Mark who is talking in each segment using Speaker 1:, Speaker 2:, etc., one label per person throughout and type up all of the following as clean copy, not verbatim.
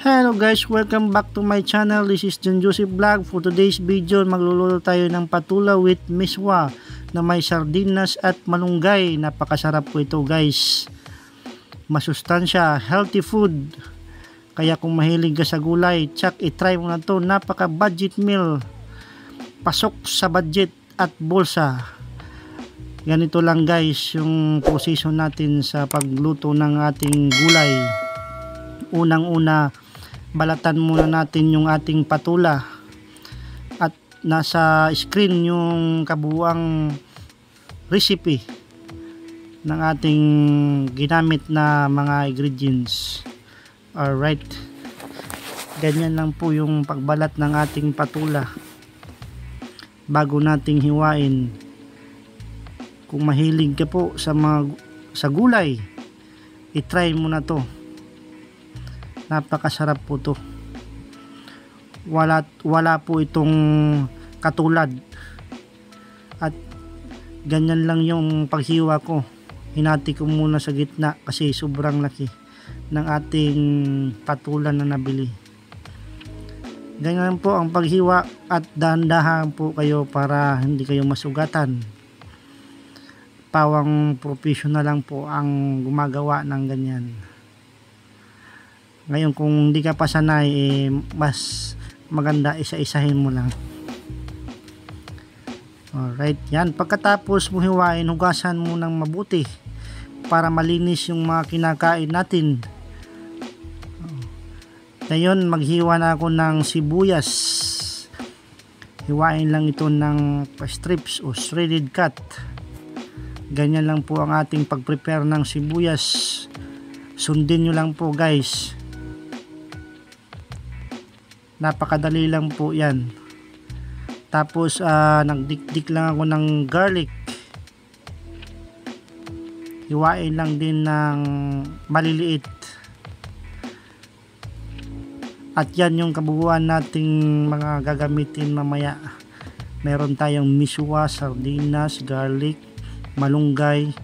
Speaker 1: Hello guys, welcome back to my channel. This is John Joseph Vlog. For today's video, magluluto tayo ng patula with miswa na may sardinas at malunggay. Napakasarap po ito guys. Masustansya, healthy food. Kaya kung mahilig ka sa gulay, tsak itry mo na to. Napaka budget meal. Pasok sa budget at bulsa. Ganito lang guys yung position natin sa pagluto ng ating gulay. Unang-una, balatan muna natin yung ating patula at nasa screen yung kabuuang recipe ng ating ginamit na mga ingredients. Alright, ganyan lang po yung pagbalat ng ating patula bago nating hiwain. Kung mahilig ka po sa gulay, itry mo na to. Napakasarap po to. Wala po itong katulad. At ganyan lang yung paghiwa ko. Hinati ko muna sa gitna kasi sobrang laki ng ating patula na nabili. Ganyan po ang paghiwa at dahan-dahan po kayo para hindi kayo masugatan. Pawang professional lang po ang gumagawa ng ganyan. Ngayon kung hindi ka pa sanay, mas maganda isa-isahin mo lang. Alright, yan. Pagkatapos mo hiwain, hugasan mo ng mabuti para malinis yung mga kinakain natin. Ngayon, maghiwa na ako ng sibuyas. Hiwain lang ito ng strips o shredded cut. Ganyan lang po ang ating pag-prepare ng sibuyas. Sundin nyo lang po guys. Napakadali lang po yan. Tapos nagdikdik lang ako ng garlic. Hiwain lang din ng maliliit. At yan yung kabuuan nating mga gagamitin mamaya. Meron tayong miswa, sardinas, garlic, malunggay.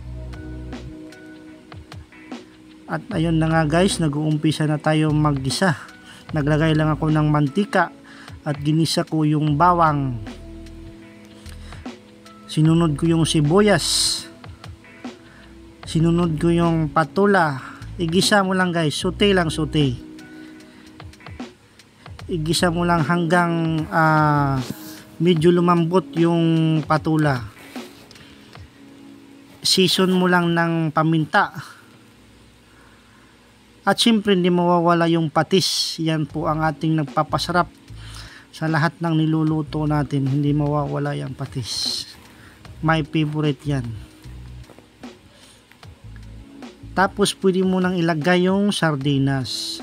Speaker 1: At ayun na nga guys, nag-uumpisa na tayo maggisa. Naglagay lang ako ng mantika at ginisa ko yung bawang. Sinunod ko yung sibuyas. Sinunod ko yung patula. Igisa mo lang guys, saute lang saute. Igisa mo lang hanggang medyo lumambot yung patula. Season mo lang ng paminta. At syempre hindi mawawala yung patis. Yan po ang ating nagpapasarap sa lahat ng niluluto natin. Hindi mawawala yung patis. My favorite yan. Tapos pwede mo nang ilagay yung sardinas.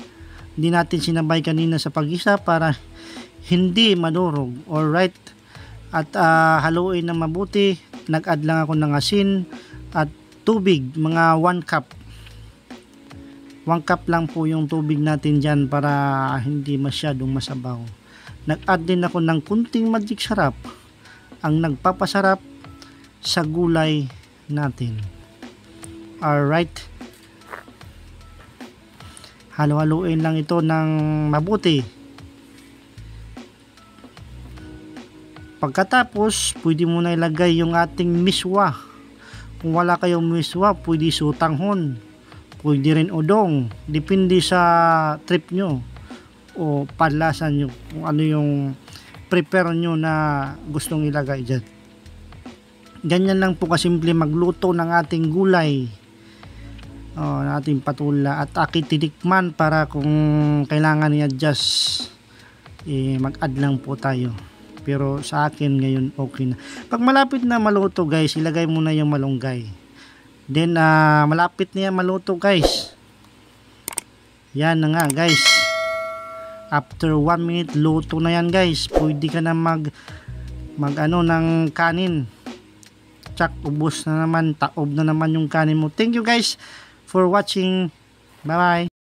Speaker 1: Hindi natin sinabay kanina sa pag-isa para hindi madurog. Alright. At haluin na mabuti. Nag-add lang ako ng asin at tubig, mga 1 cup. 1 cup lang po yung tubig natin dyan para hindi masyadong masabaw. Nag-add din ako ng kunting magic sarap, ang nagpapasarap sa gulay natin. Alright. Halo-haluin lang ito ng mabuti. Pagkatapos, pwede mo na ilagay yung ating miswa. Kung wala kayong miswa, pwede sutanghon. Pwede rin udong. Depende sa trip nyo o panlasa nyo. Kung ano yung prepare nyo na gustong ilagay dyan. Ganyan lang po kasimple magluto ng ating gulay. Ng ating patula. At akititikman para kung kailangan i-adjust, mag-add lang po tayo. Pero sa akin ngayon okay na. Pag malapit na maluto guys, ilagay muna yung malunggay. Then malapit na yan maluto guys. Yan na nga guys. After 1 minute luto na yan guys. Pwede ka na mag ano ng kanin. Tsak, ubos na naman. Taob na naman yung kanin mo. Thank you guys for watching. Bye bye.